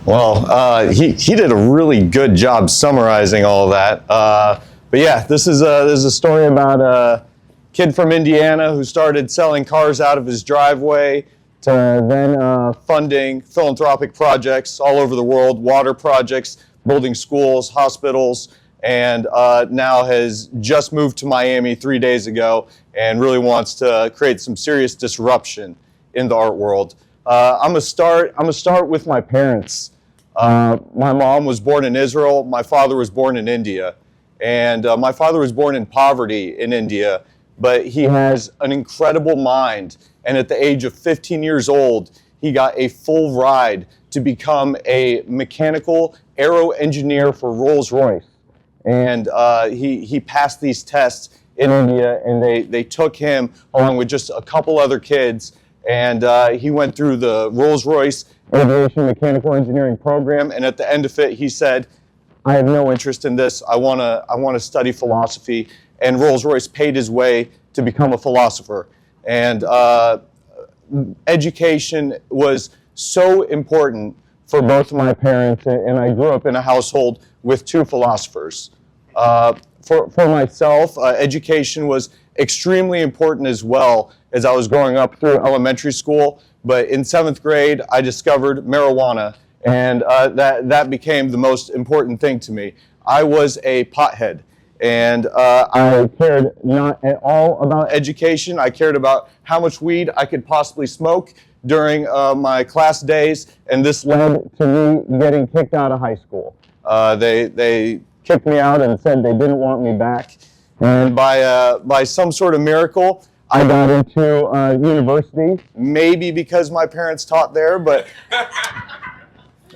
Well, he did a really good job summarizing all that. But yeah, this is a story about a kid from Indiana who started selling cars out of his driveway to then funding philanthropic projects all over the world, water projects, building schools, hospitals, and now has just moved to Miami 3 days ago and really wants to create some serious disruption in the art world. I'm gonna start with my parents. My mom was born in Israel. My father was born in India. And my father was born in poverty in India, but he has an incredible mind. And at the age of 15 years old, he got a full ride to become a mechanical aero engineer for Rolls-Royce. And he passed these tests in India, and they took him along with just a couple other kids. And he went through the Rolls-Royce Aviation Mechanical Engineering program, and at the end of it, he said, "I have no interest in this. I want to study philosophy." And Rolls-Royce paid his way to become a philosopher. And education was so important for both my parents, and I grew up in a household with two philosophers. For myself, education was extremely important as well as I was growing up through elementary school. But in 7th grade, I discovered marijuana, and that became the most important thing to me. I was a pothead, and I cared not at all about education. I cared about how much weed I could possibly smoke during my class days, and this led to me getting kicked out of high school. They kicked me out and said they didn't want me back, and by some sort of miracle, I got into university, maybe because my parents taught there, but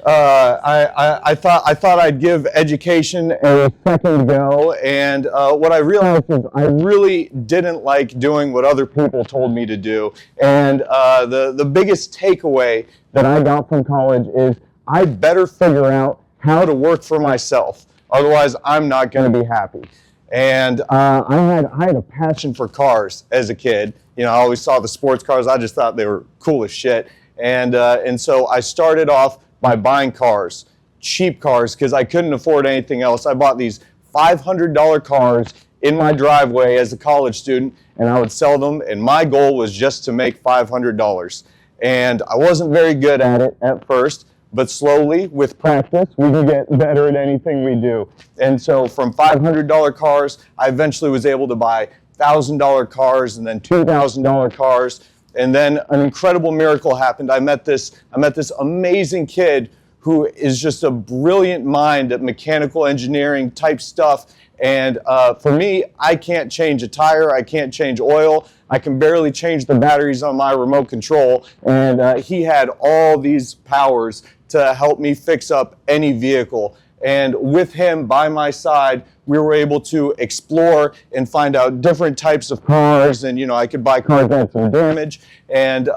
I thought I'd give education a second go, and what I realized is I really didn't like doing what other people told me to do. And the biggest takeaway that I got from college is I better figure out how to work for myself, otherwise I'm not going to be happy. And I had a passion for cars as a kid. You know, I always saw the sports cars. I just thought they were cool as shit. And so I started off by buying cars, cheap cars, because I couldn't afford anything else. I bought these $500 cars in my driveway as a college student, and I would sell them, and my goal was just to make $500. And I wasn't very good at it at first, but slowly, with practice, we can get better at anything we do. And so from $500 cars, I eventually was able to buy $1,000 cars and then $2,000 cars. And then an incredible miracle happened. I met this amazing kid who is just a brilliant mind at mechanical engineering type stuff. And for me, I can't change a tire. I can't change oil. I can barely change the batteries on my remote control. And he had all these powers to help me fix up any vehicle. And with him by my side, we were able to explore and find out different types of cars. And, you know, I could buy cars that had some damage, and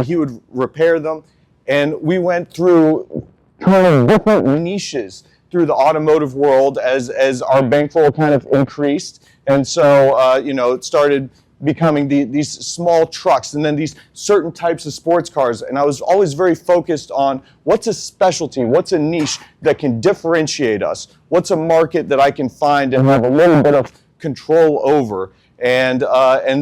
he would repair them. And we went through kind of different niches through the automotive world as our bankroll kind of increased. And so, you know, it started becoming these small trucks and then these certain types of sports cars. And I was always very focused on what's a specialty, what's a niche that can differentiate us, what's a market that I can find and have a little bit of control over. And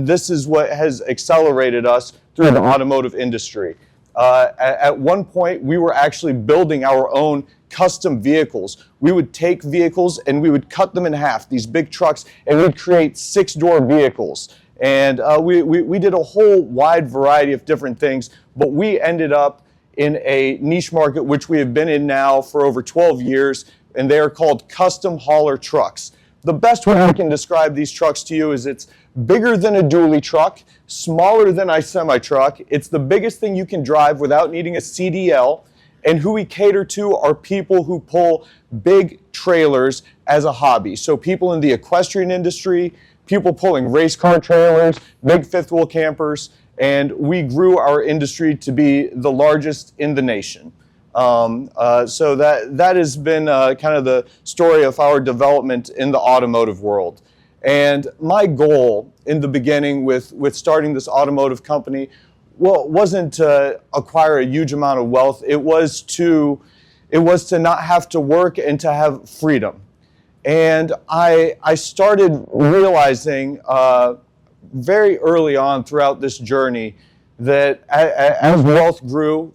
this is what has accelerated us through the automotive industry. At one point, we were actually building our own custom vehicles. We would take vehicles and we would cut them in half, these big trucks, and we'd create 6-door vehicles. And we did a whole wide variety of different things, but we ended up in a niche market, which we have been in now for over 12 years, and they are called custom hauler trucks. The best way I can describe these trucks to you is it's bigger than a dually truck, smaller than a semi-truck. It's the biggest thing you can drive without needing a CDL. And who we cater to are people who pull big trailers as a hobby. So people in the equestrian industry, people pulling race car trailers, big fifth wheel campers, and we grew our industry to be the largest in the nation. So that has been kind of the story of our development in the automotive world. And my goal in the beginning with starting this automotive company, well, it wasn't to acquire a huge amount of wealth. It was to It was to not have to work and to have freedom. And I started realizing very early on throughout this journey that as wealth grew,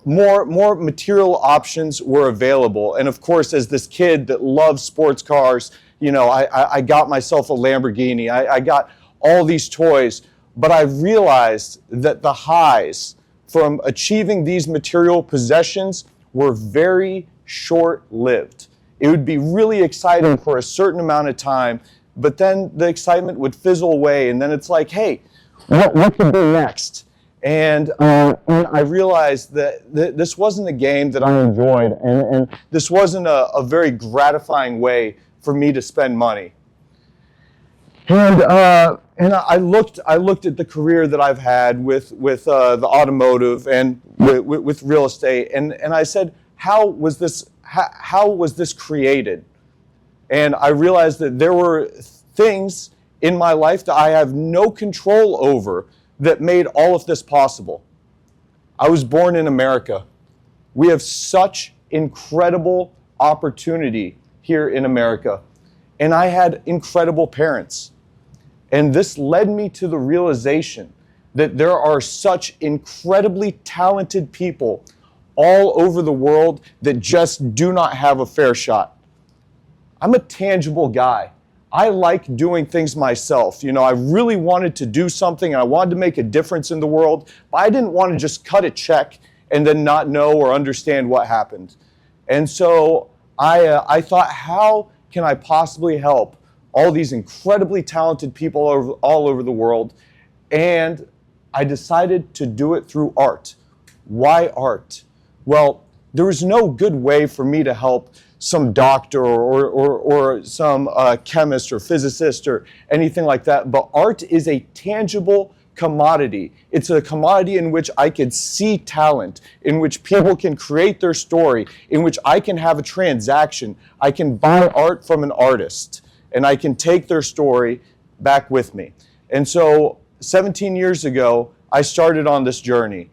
more material options were available. And of course, as this kid that loves sports cars, I got myself a Lamborghini. I got all these toys. But I realized that the highs from achieving these material possessions were very short-lived. It would be really exciting for a certain amount of time, but then the excitement would fizzle away, and then it's like, hey, what could be next? And I realized that this wasn't a game that I enjoyed, and this wasn't a very gratifying way for me to spend money. And I looked at the career that I've had with the automotive and with real estate, and I said, how was this created? And I realized that there were things in my life that I have no control over that made all of this possible. I was born in America. We have such incredible opportunity here in America. And I had incredible parents. And this led me to the realization that there are such incredibly talented people all over the world that just do not have a fair shot. I'm a tangible guy. I like doing things myself. I really wanted to do something and I wanted to make a difference in the world, but I didn't want to just cut a check and then not know or understand what happened. And so I thought, how can I possibly help all these incredibly talented people all over the world? And I decided to do it through art. Why art? Well, there was no good way for me to help some doctor or some chemist or physicist or anything like that, but art is a tangible commodity. It's a commodity in which I could see talent, in which people can create their story, in which I can have a transaction. I can buy art from an artist, and I can take their story back with me. And so 17 years ago, I started on this journey.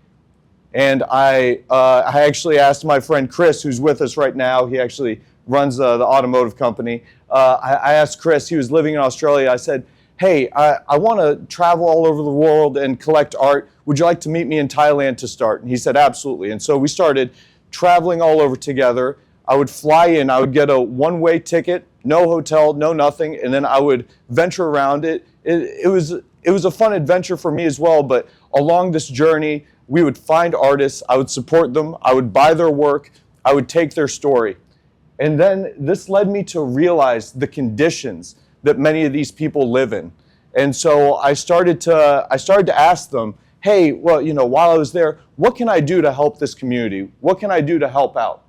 And I actually asked my friend Chris, who's with us right now. He actually runs the automotive company. I asked Chris, he was living in Australia. I said, hey, I want to travel all over the world and collect art. Would you like to meet me in Thailand to start? And he said, absolutely. And so we started traveling all over together. I would fly in. I would get a one-way ticket, no hotel, no nothing, and then I would venture around it. It was a fun adventure for me as well, but along this journey, we would find artists, I would support them, I would buy their work, I would take their story. And then this led me to realize the conditions that many of these people live in. And so I started to ask them, hey, well, while I was there, what can I do to help this community? What can I do to help out?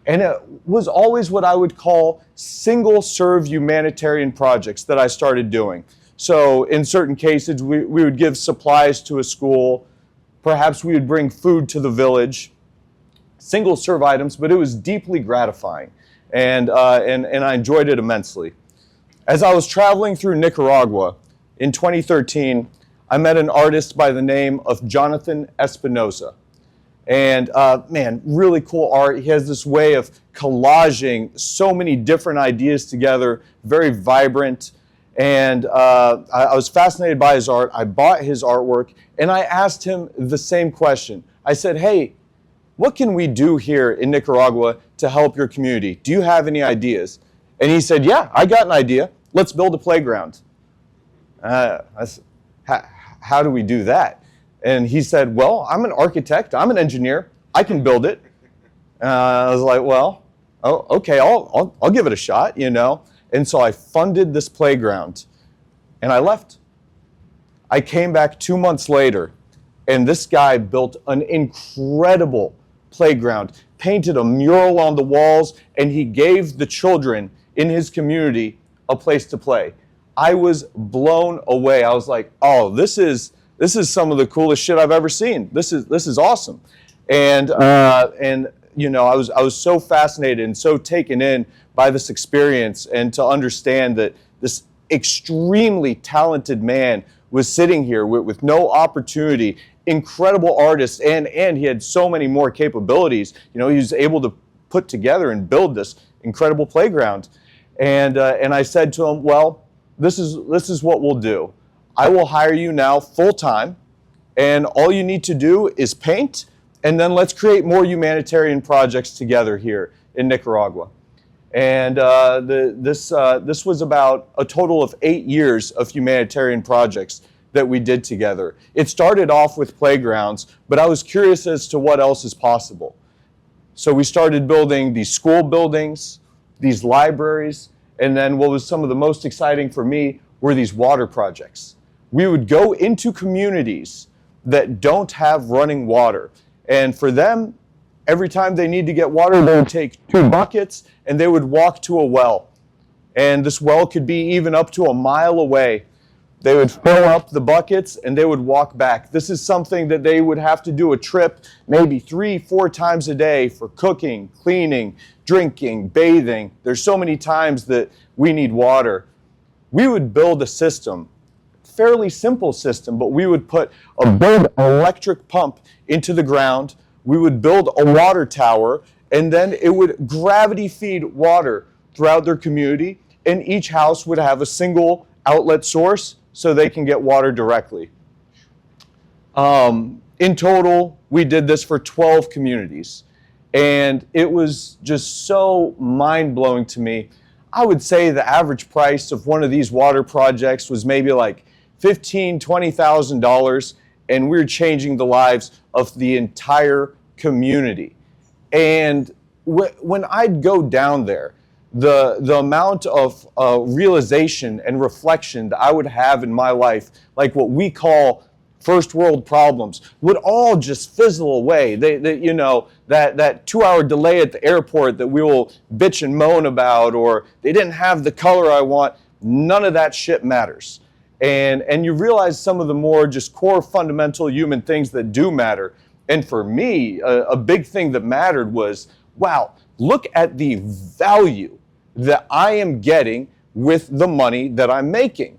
And it was always what I would call single-serve humanitarian projects that I started doing. So in certain cases, we would give supplies to a school. Perhaps we would bring food to the village, single-serve items, but it was deeply gratifying, and I enjoyed it immensely. As I was traveling through Nicaragua in 2013, I met an artist by the name of Jonathan Espinosa. And man, really cool art. He has this way of collaging so many different ideas together, very vibrant. And I was fascinated by his art. I bought his artwork, and I asked him the same question. I said, hey, what can we do here in Nicaragua to help your community? Do you have any ideas? And he said, yeah, I got an idea. Let's build a playground. How do we do that? And he said, well, I'm an architect. I'm an engineer. I can build it. I was like, well, okay, I'll give it a shot, And so I funded this playground, and I left. I came back 2 months later, and this guy built an incredible playground, painted a mural on the walls, and he gave the children in his community a place to play. I was blown away. I was like, oh, this is some of the coolest shit I've ever seen. This is awesome. And I was so fascinated and so taken in by this experience, and to understand that this extremely talented man was sitting here with no opportunity incredible artist, and he had so many more capabilities. He was able to put together and build this incredible playground. And I said to him, well, this is what we'll do. I will hire you now full time, and all you need to do is paint, and then let's create more humanitarian projects together here in Nicaragua. And this was about a total of 8 years of humanitarian projects that we did together. It started off with playgrounds, but I was curious as to what else is possible. So we started building these school buildings, these libraries, and then what was some of the most exciting for me were these water projects. We would go into communities that don't have running water, and for them, every time they need to get water, they would take 2 buckets and they would walk to a well. And this well could be even up to a mile away. They would fill up the buckets and they would walk back. This is something that they would have to do a trip maybe 3-4 times a day for cooking, cleaning, drinking, bathing. There's so many times that we need water. We would build a system, fairly simple system, but we would put a big electric pump into the ground. We would build a water tower, and then it would gravity feed water throughout their community, and each house would have a single outlet source so they can get water directly. In total, we did this for 12 communities, and it was just so mind-blowing to me. I would say the average price of one of these water projects was maybe like $15,000, $20,000, and we're changing the lives of the entire community. And when I'd go down there, the amount of realization and reflection that I would have in my life, like what we call first world problems, would all just fizzle away. That 2-hour delay at the airport that we will bitch and moan about, or they didn't have the color I want, none of that shit matters. And you realize some of the more just core fundamental human things that do matter. And for me, a big thing that mattered was, wow, look at the value that I am getting with the money that I'm making.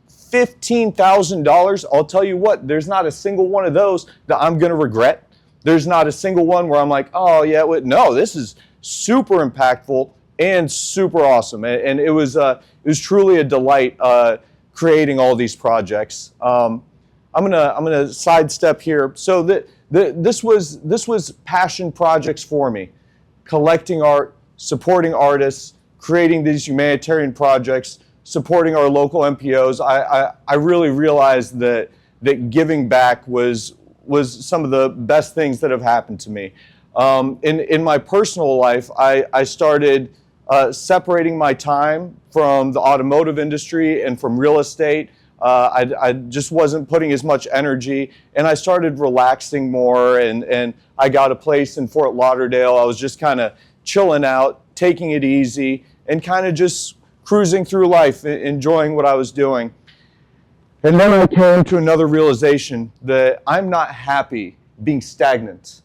$15,000, I'll tell you what, there's not a single one of those that I'm going to regret. There's not a single one where I'm like, oh yeah, no, this is super impactful and super awesome. And it was truly a delight creating all these projects. I'm gonna sidestep here. So this was passion projects for me. Collecting art, supporting artists, creating these humanitarian projects, supporting our local NPOs. I really realized that giving back was some of the best things that have happened to me. In my personal life, I started separating my time from the automotive industry and from real estate. I just wasn't putting as much energy, and I started relaxing more, and I got a place in Fort Lauderdale. I was just kind of chilling out, taking it easy, and kind of just cruising through life, enjoying what I was doing. And then I came to another realization that I'm not happy being stagnant.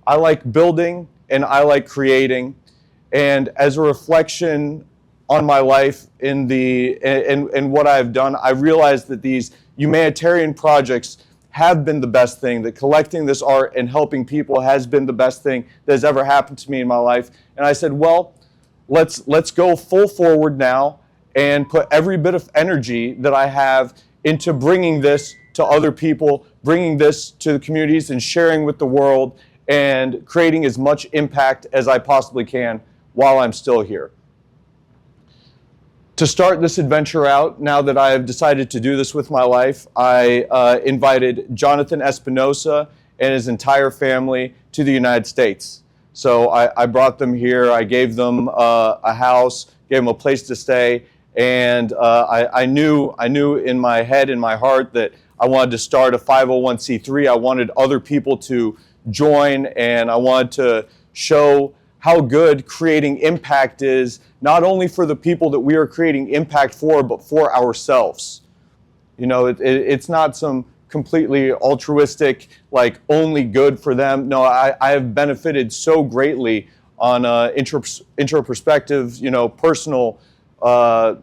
I like building and I like creating, and as a reflection on my life and what I've done, I realized that these humanitarian projects have been the best thing, that collecting this art and helping people has been the best thing that has ever happened to me in my life. And I said, well, let's go full forward now and put every bit of energy that I have into bringing this to other people, bringing this to the communities and sharing with the world and creating as much impact as I possibly can while I'm still here. To start this adventure out, now that I have decided to do this with my life, I invited Jonathan Espinosa and his entire family to the United States. So I brought them here, I gave them a house, gave them a place to stay, and I knew in my head, in my heart, that I wanted to start a 501c3. I wanted other people to join, and I wanted to show how good creating impact is, not only for the people that we are creating impact for, but for ourselves. You know, it's not some completely altruistic, like only good for them. No, I have benefited so greatly on introspective, personal, and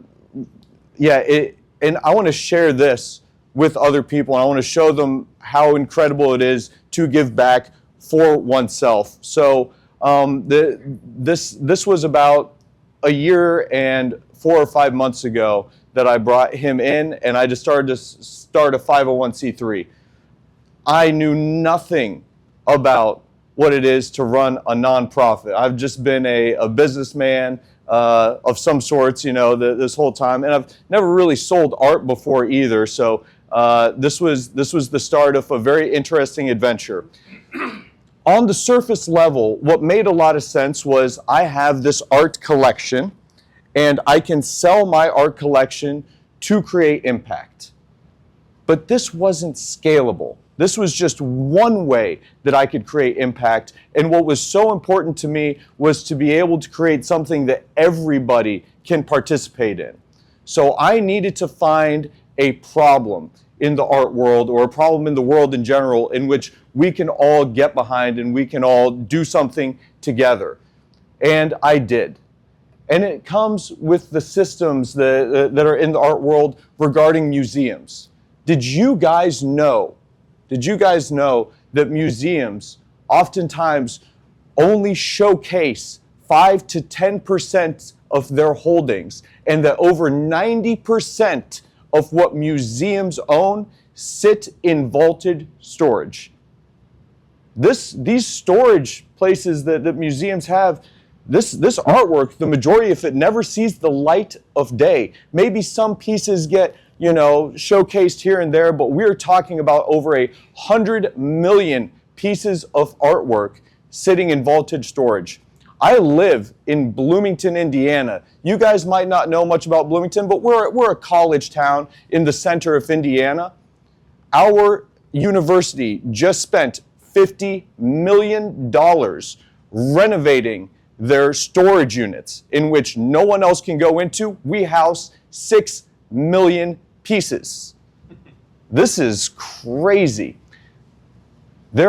I want to share this with other people, and I want to show them how incredible it is to give back for oneself. So this was about a year and 4 or 5 months ago that I brought him in, and I just started to start a 501c3. I knew nothing about what it is to run a nonprofit. I've just been a businessman of some sorts, this whole time, and I've never really sold art before either. So this was the start of a very interesting adventure. On the surface level, what made a lot of sense was I have this art collection, and I can sell my art collection to create impact. But this wasn't scalable. This was just one way that I could create impact. And what was so important to me was to be able to create something that everybody can participate in. So I needed to find a problem in the art world, or a problem in the world in general, in which we can all get behind and we can all do something together. And I did. And it comes with the systems that are in the art world regarding museums. Did you guys know that museums oftentimes only showcase 5 to 10% of their holdings, and that over 90% of what museums own sit in vaulted storage? These storage places that museums have, this artwork, the majority of it never sees the light of day. Maybe some pieces get showcased here and there, but we're talking about over 100 million pieces of artwork sitting in vaulted storage. I live in Bloomington, Indiana. You guys might not know much about Bloomington, but we're a college town in the center of Indiana. Our university just spent $50 million renovating their storage units, in which no one else can go into. We house 6 million pieces. This is crazy. This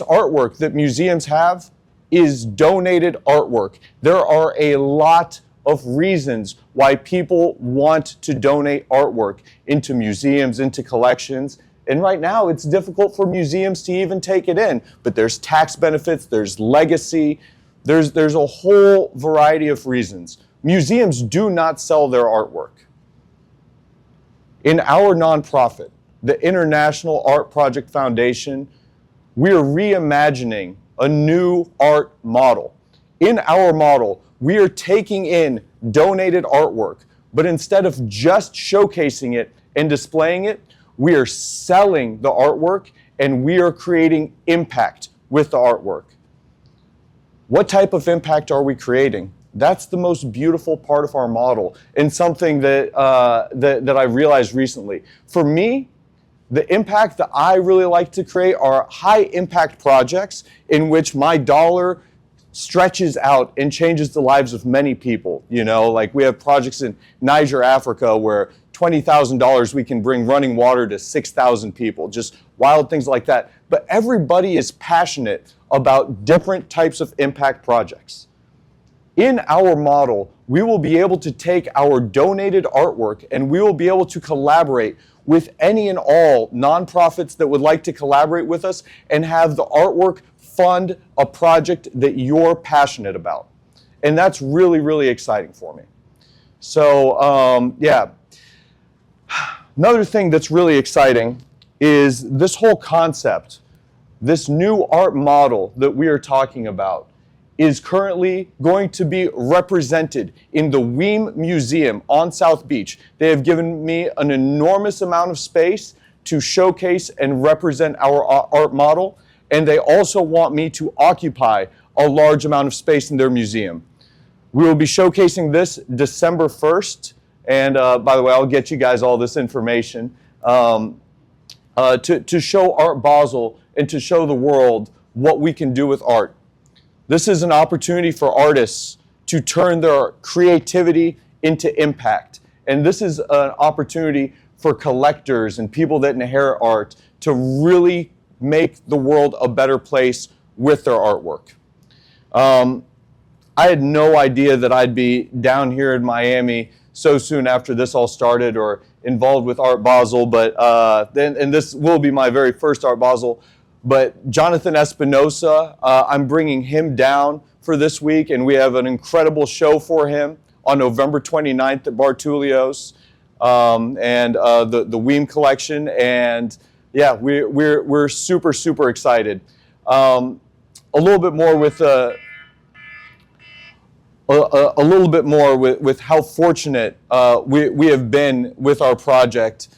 artwork that museums have is donated artwork. There are a lot of reasons why people want to donate artwork into museums, into collections. And right now, it's difficult for museums to even take it in. But there's tax benefits, there's legacy, there's a whole variety of reasons. Museums do not sell their artwork. In our nonprofit, the International Art Project Foundation, we are reimagining a new art model. In our model, we are taking in donated artwork, but instead of just showcasing it and displaying it, we are selling the artwork, and we are creating impact with the artwork. What type of impact are we creating? That's the most beautiful part of our model, and something that I realized recently. For me, the impact that I really like to create are high impact projects in which my dollar stretches out and changes the lives of many people. Like we have projects in Niger, Africa, where $20,000 we can bring running water to 6,000 people, just wild things like that. But everybody is passionate about different types of impact projects. In our model, we will be able to take our donated artwork, and we will be able to collaborate with any and all nonprofits that would like to collaborate with us, and have the artwork fund a project that you're passionate about. And that's really, really exciting for me. So, yeah. Another thing that's really exciting is this whole concept, this new art model that we are talking about, is currently going to be represented in the Weem Museum on South Beach. They have given me an enormous amount of space to showcase and represent our art model, and they also want me to occupy a large amount of space in their museum. We will be showcasing this December 1st, and by the way, I'll get you guys all this information, to show Art Basel and to show the world what we can do with art. This is an opportunity for artists to turn their creativity into impact. And this is an opportunity for collectors and people that inherit art to really make the world a better place with their artwork. I had no idea that I'd be down here in Miami so soon after this all started or involved with Art Basel, but and this will be my very first Art Basel. But Jonathan Espinosa, I'm bringing him down for this week, and we have an incredible show for him on November 29th at Bartulio's, and the Weem collection, and yeah, we're super excited. A little bit more with a little bit more with how fortunate we have been with our project.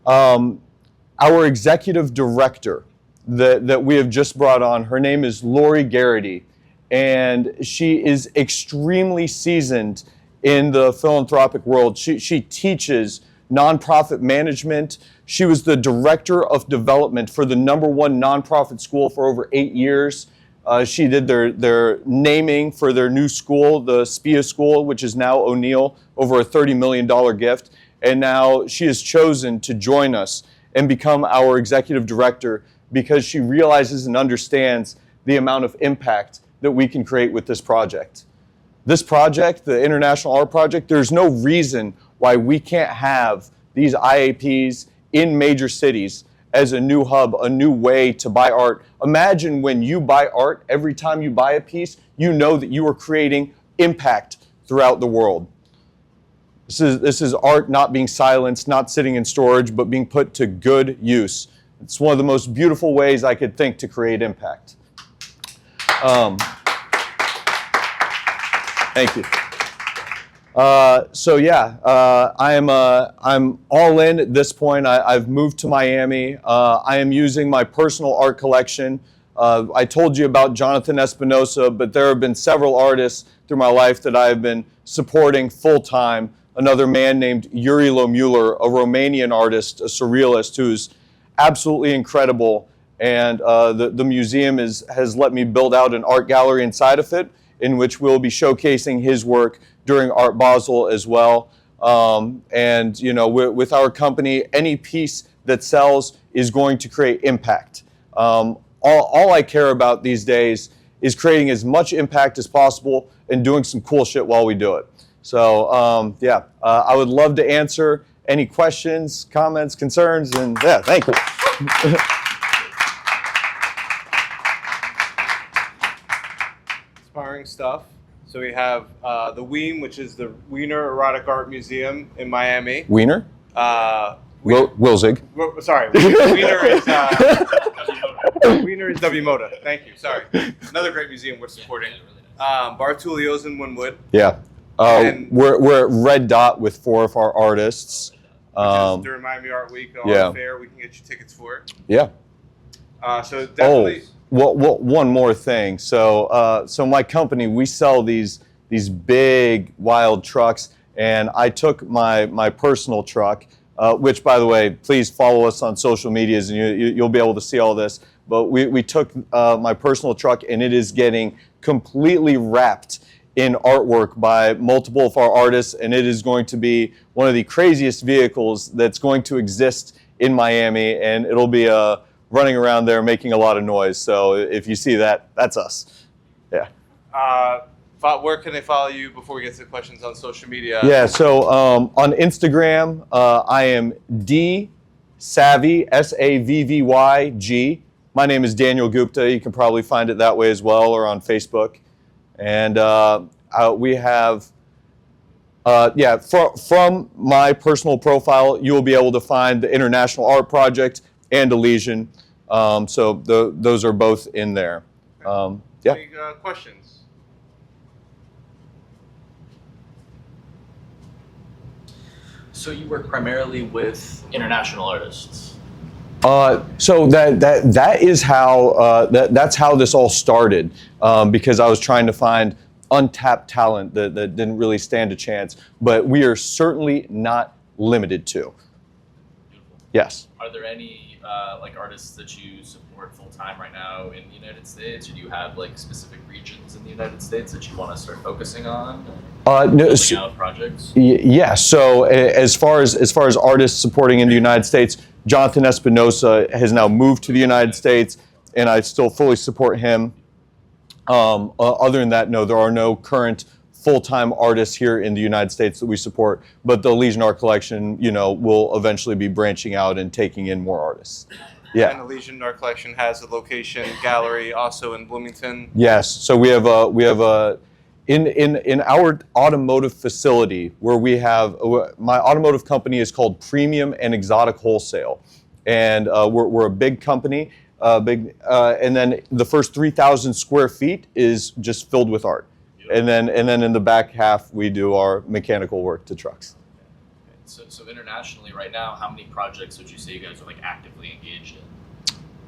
Our executive director that we have just brought on, her name is Lori Garrity, and she is extremely seasoned in the philanthropic world. She teaches nonprofit management. She was the director of development for the #1 nonprofit school for over 8 years. She did their naming for their new school, the SPIA School, which is now O'Neill, over a $30 million gift. And now she has chosen to join us and become our executive director because she realizes and understands the amount of impact that we can create with this project. This project, the International Art Project, there's no reason why we can't have these IAPs in major cities as a new hub, a new way to buy art. Imagine when you buy art, every time you buy a piece, you know that you are creating impact throughout the world. This is art not being silenced, not sitting in storage, but being put to good use. It's one of the most beautiful ways I could think to create impact. Thank you. So yeah, I'm all in at this point. I've moved to Miami. I am using my personal art collection. I told you about Jonathan Espinosa, but there have been several artists through my life that I have been supporting full time. Another man named Yuri Lomuller, a Romanian artist, a surrealist who's absolutely incredible. And the museum has let me build out an art gallery inside of it, in which we'll be showcasing his work during Art Basel as well. And you know, with our company, any piece that sells is going to create impact. All I care about these days is creating as much impact as possible and doing some cool shit while we do it. So yeah, I would love to answer any questions, comments, concerns, and yeah, thank you. Inspiring stuff. So we have the Weem, which is the Wiener Erotic Art Museum in Miami. Wiener? Wilzig. Sorry, Wiener is Wiener is W Moda. Thank you. Sorry, another great museum we're supporting. Bartulio's in Wynwood. Yeah, we're at Red Dot with 4 of our artists. Which is during Miami Art Week, Art Fair. We can get you tickets for it. Yeah. So definitely. Well, one more thing. So my company, we sell these big wild trucks, and I took my personal truck, which, by the way, please follow us on social medias, and you'll be able to see all this. But we took my personal truck, and it is getting completely wrapped in artwork by multiple of our artists, and it is going to be one of the craziest vehicles that's going to exist in Miami, and it'll be running around there making a lot of noise. So if you see that, that's us. Yeah. Where can they follow you before we get to the questions on social media? Yeah, so on Instagram, I am D Savvy, SAVVYG. My name is Daniel Gupta. You can probably find it that way as well, or on Facebook. And we have, from my personal profile, you will be able to find the International Art Project and Elysian. So those are both in there. Yeah. Any questions? So you work primarily with international artists? So that is how that's how this all started, because I was trying to find untapped talent that didn't really stand a chance, but we are certainly not limited to. Beautiful. Yes. Are there any like artists that you support full time right now in the United States, or do you have like specific regions in the United States that you want to start focusing on? No, out projects. Yeah. So as far as artists supporting in the United States, Jonathan Espinosa has now moved to the United States, and I still fully support him. Other than that, no, there are no current full-time artists here in the United States that we support, but the Legion Art Collection, will eventually be branching out and taking in more artists. Yeah. And the Legion Art Collection has a location gallery also in Bloomington. Yes. So we have in our automotive facility where we have my automotive company is called Premium and Exotic Wholesale, and we're a big company, and then the first 3,000 square feet is just filled with art, and then in the back half we do our mechanical work to trucks. So internationally, right now, how many projects would you say you guys are like actively engaged in?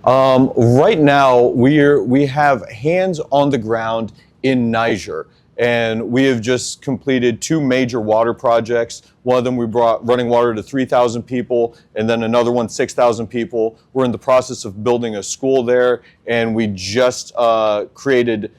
Right now, we have hands on the ground in Niger, and we have just completed 2 major water projects. One of them we brought running water to 3,000 people, and then another one 6,000 people. We're in the process of building a school there, and we just created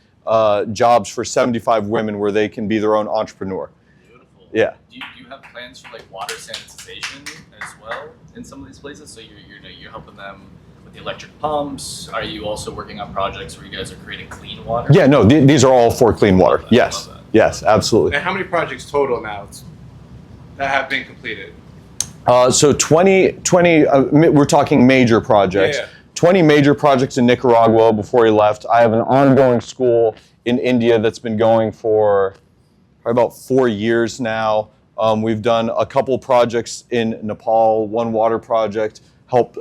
jobs for 75 women where they can be their own entrepreneur. Beautiful. Yeah. Do you have plans for like water sanitization as well in some of these places? So you're helping them with the electric pumps. Are you also working on projects where you guys are creating clean water? Yeah, no, these are all for clean water. Yes, yes, absolutely. And how many projects total now that have been completed? So 20 we're talking major projects. Yeah. 20 major projects in Nicaragua before he left. I have an ongoing school in India that's been going for about 4 years now. We've done a couple projects in Nepal, one water project, helped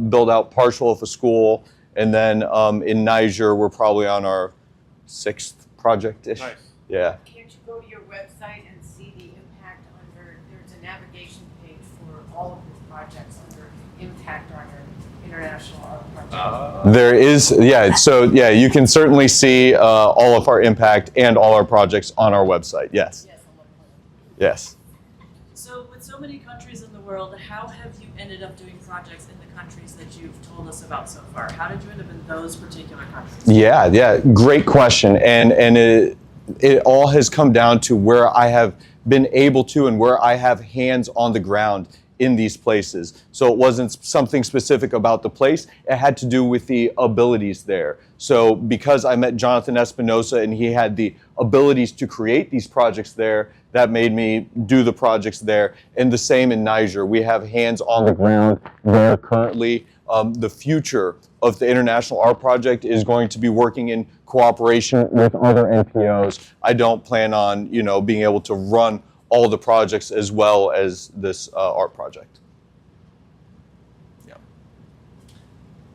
build out partial of a school, and then in Niger, we're probably on our 6th project-ish. Nice. Yeah. Can't you go to your website and see the impact there's a navigation page for all of these projects under impact on your international art project? There is, yeah, so yeah, you can certainly see all of our impact and all our projects on our website, yes. Yes, I'm looking at it. Yes. So with so many countries in the world, how have you ended up doing projects in the countries that you've told us about so far? How did you end up in those particular countries? Yeah, great question. And it all has come down to where I have been able to and where I have hands on the ground in these places. So it wasn't something specific about the place, it had to do with the abilities there. So because I met Jonathan Espinosa and he had the abilities to create these projects there, that made me do the projects there. And the same in Niger. We have hands on the ground there currently. The future of the International Art Project is going to be working in cooperation with other NPOs. I don't plan on, being able to run all the projects as well as this art project. Yeah.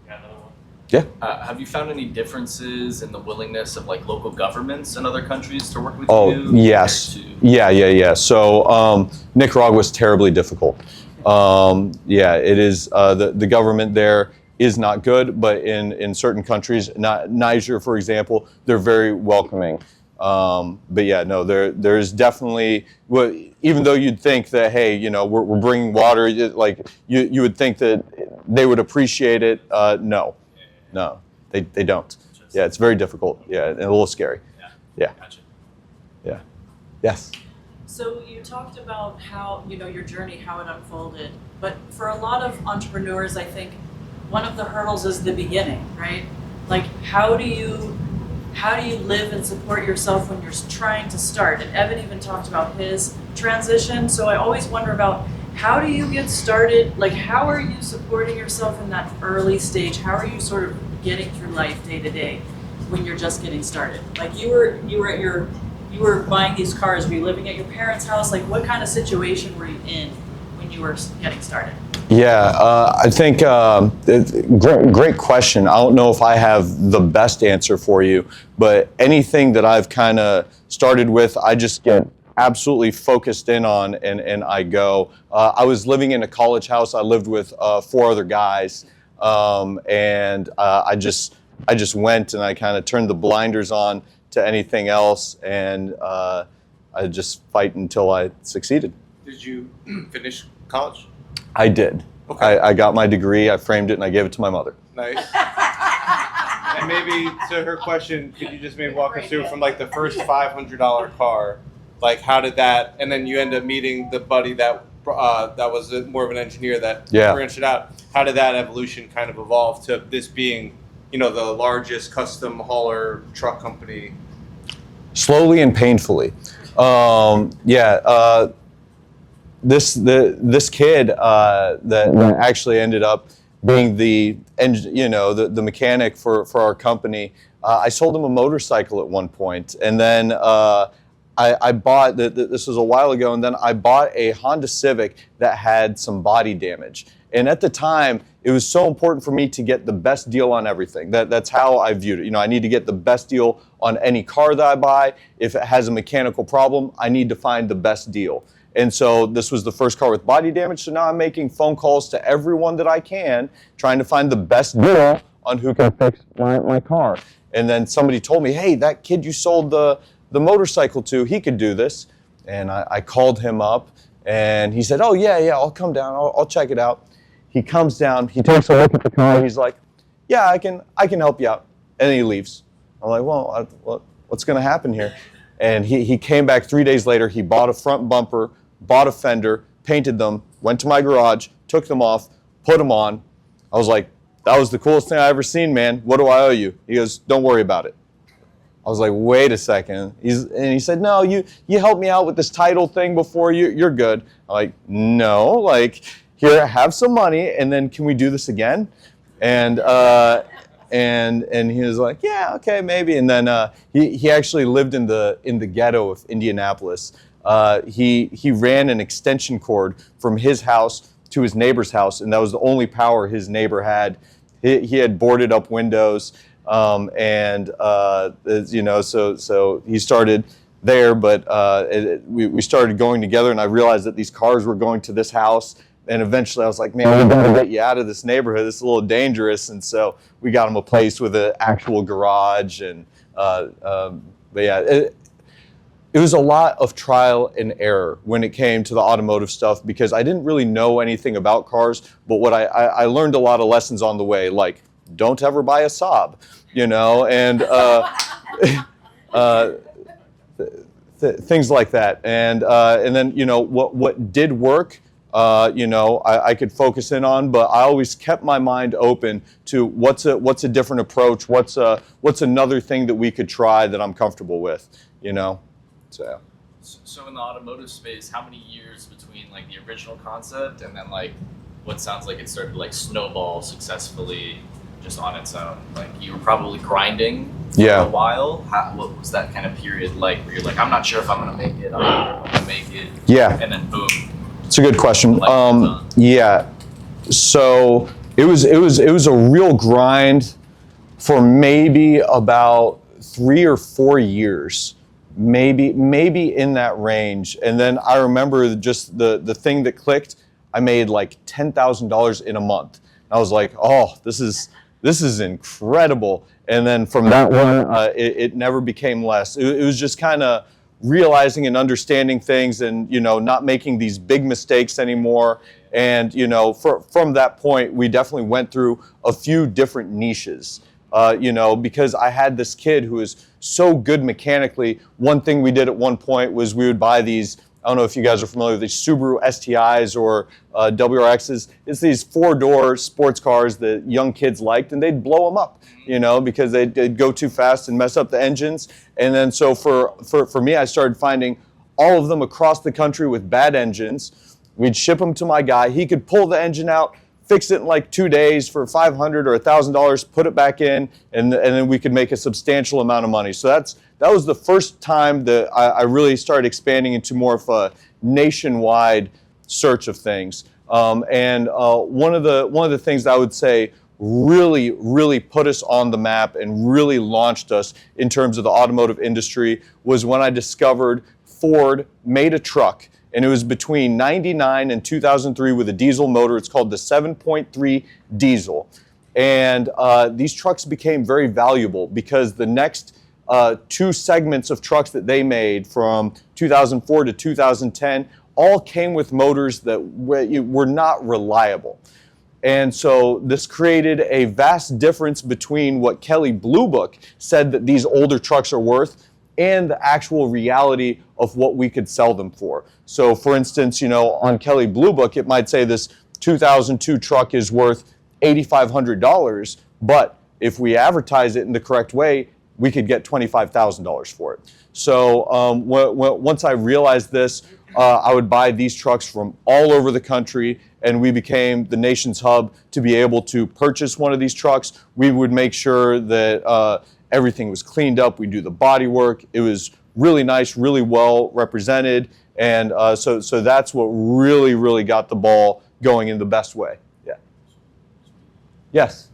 Got another one? Yeah. Have you found any differences in the willingness of like local governments in other countries to work with Oh, you? yes. Yeah. So Nicaragua is terribly difficult. It is. The government there is not good, but in certain countries, Niger, for example, they're very welcoming. But yeah, no, there is definitely, well, even though you'd think that, hey, we're bringing water, like you would think that they would appreciate it. No, they don't. Yeah, it's very difficult. Yeah, and a little scary. Yeah. Gotcha. Yeah. Yes. So you talked about how, your journey, how it unfolded. But for a lot of entrepreneurs, I think one of the hurdles is the beginning, right? Like, how do you live and support yourself when you're trying to start? And Evan even talked about his transition. So I always wonder about, how do you get started? Like, how are you supporting yourself in that early stage? How are you sort of getting through life day to day when you're just getting started? Like, you were buying these cars. Were you living at your parents' house? Like, what kind of situation were you in when you were getting started? Yeah, I think great question. I don't know if I have the best answer for you, but anything that I've kind of started with, I just get absolutely focused in on and I go. I was living in a college house. I lived with 4 other guys, and I just went and I kind of turned the blinders on to anything else, and I just fight until I succeeded. Did you finish college? I did. Okay. I got my degree, I framed it, and I gave it to my mother. Nice. And maybe to her question, could you just maybe walk us through from like the first $500 car, like how did that, and then you end up meeting the buddy that was more of an engineer that branched it out. How did that evolution kind of evolve to this being, the largest custom hauler truck company? Slowly and painfully. This kid that actually ended up being the mechanic for our company. I sold him a motorcycle at one point, and then I bought this was a while ago, and then I bought a Honda Civic that had some body damage. And at the time, it was so important for me to get the best deal on everything. That's how I viewed it. I need to get the best deal on any car that I buy. If it has a mechanical problem, I need to find the best deal. And so this was the first car with body damage. So now I'm making phone calls to everyone that I can, trying to find the best deal on who can fix my car. And then somebody told me, hey, that kid you sold the motorcycle to, he could do this. And I called him up, and he said, oh, yeah, I'll come down. I'll check it out. He comes down, he takes a look at the car, he's like, yeah, I can help you out. And then he leaves. I'm like, well, what's gonna happen here? And he came back 3 days later, he bought a front bumper, bought a fender, painted them, went to my garage, took them off, put them on. I was like, that was the coolest thing I ever seen, man. What do I owe you? He goes, don't worry about it. I was like, wait a second. And he said, no, you helped me out with this title thing before, you're good. I'm like, no, like, here, have some money, and then can we do this again? And he was like, yeah, okay, maybe. And then he actually lived in the ghetto of Indianapolis. He ran an extension cord from his house to his neighbor's house, and that was the only power his neighbor had. He had boarded up windows, so he started there, but we started going together, and I realized that these cars were going to this house. And eventually I was like, man, we gotta get you out of this neighborhood. It's a little dangerous. And so we got him a place with an actual garage. And but yeah, it was a lot of trial and error when it came to the automotive stuff, because I didn't really know anything about cars. But what I learned a lot of lessons on the way, like don't ever buy a Saab, and things like that. And then what did work. I could focus in on, but I always kept my mind open to what's a different approach, what's another thing that we could try that I'm comfortable with, So in the automotive space, how many years between like the original concept and then like what sounds like it started to like snowball successfully just on its own? Like you were probably grinding for a while. What was that kind of period like where you're like, I'm not sure if I'm gonna make it, I'm gonna make it. Yeah. And then boom. It's a good question. Yeah. So it was a real grind for maybe about 3 or 4 years, maybe in that range. And then I remember just the thing that clicked. I made like $10,000 in a month. I was like, oh, this is incredible. And then from that one, it never became less. It was just kind of realizing and understanding things, and not making these big mistakes anymore. And from that point, we definitely went through a few different niches. Because I had this kid who was so good mechanically. One thing we did at one point was we would buy these, I don't know if you guys are familiar with these Subaru STIs or WRXs. It's these 4-door sports cars that young kids liked, and they'd blow them up, because they'd go too fast and mess up the engines. And then so for me, I started finding all of them across the country with bad engines. We'd ship them to my guy. He could pull the engine out, fix it in like 2 days for $500 or $1,000, put it back in, and then we could make a substantial amount of money. So that was the first time that I really started expanding into more of a nationwide search of things. And one of the things that I would say really put us on the map and really launched us in terms of the automotive industry was when I discovered Ford made a truck. And it was between 99 and 2003 with a diesel motor. It's called the 7.3 diesel. And these trucks became very valuable because the next 2 segments of trucks that they made from 2004 to 2010 all came with motors that were not reliable. And so this created a vast difference between what Kelley Blue Book said that these older trucks are worth and the actual reality of what we could sell them for. So for instance, on Kelley Blue Book, it might say this 2002 truck is worth $8,500, but if we advertise it in the correct way, we could get $25,000 for it. So once I realized this, I would buy these trucks from all over the country, and we became the nation's hub to be able to purchase one of these trucks. We would make sure that everything was cleaned up. We do the body work. It was really nice, really well represented, and so that's what really got the ball going in the best way. Yeah. Yes.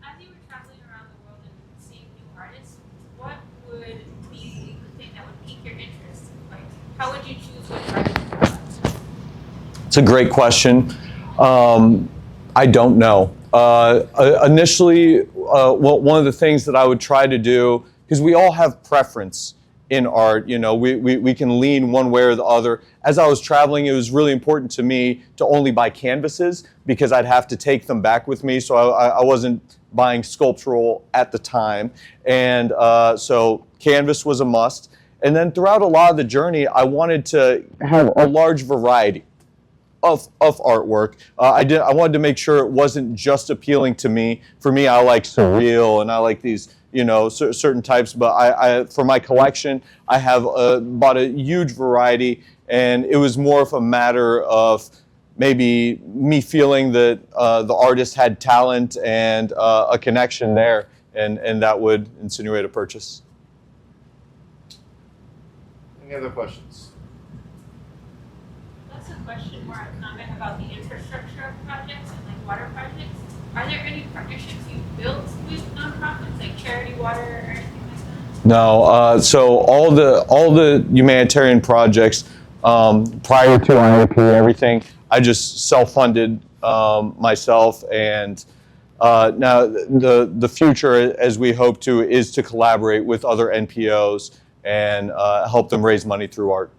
As you were traveling around the world and seeing new artists, what would be the thing that would pique your interest? Like, how would you choose which artist to follow? It's a great question. I don't know. Initially, one of the things that I would try to do, because we all have preference in art, you know, we can lean one way or the other. As I was traveling, it was really important to me to only buy canvases because I'd have to take them back with me, so I wasn't buying sculptural at the time. And so canvas was a must. And then throughout a lot of the journey, I wanted to have a large variety of artwork. I wanted to make sure it wasn't just appealing to me. For me, I like surreal and I like these, you know, certain types, but I for my collection, I have bought a huge variety, and it was more of a matter of maybe me feeling that the artist had talent and a connection there, and that would insinuate a purchase. Any other questions? That's a question more a comment about the infrastructure of projects and like water projects. Are there any partnerships you've built with nonprofits, like Charity Water or anything like that? No, so all the humanitarian projects prior to IOP, everything, I just self-funded myself, and now the future, as we hope to, is to collaborate with other NPOs and help them raise money through art.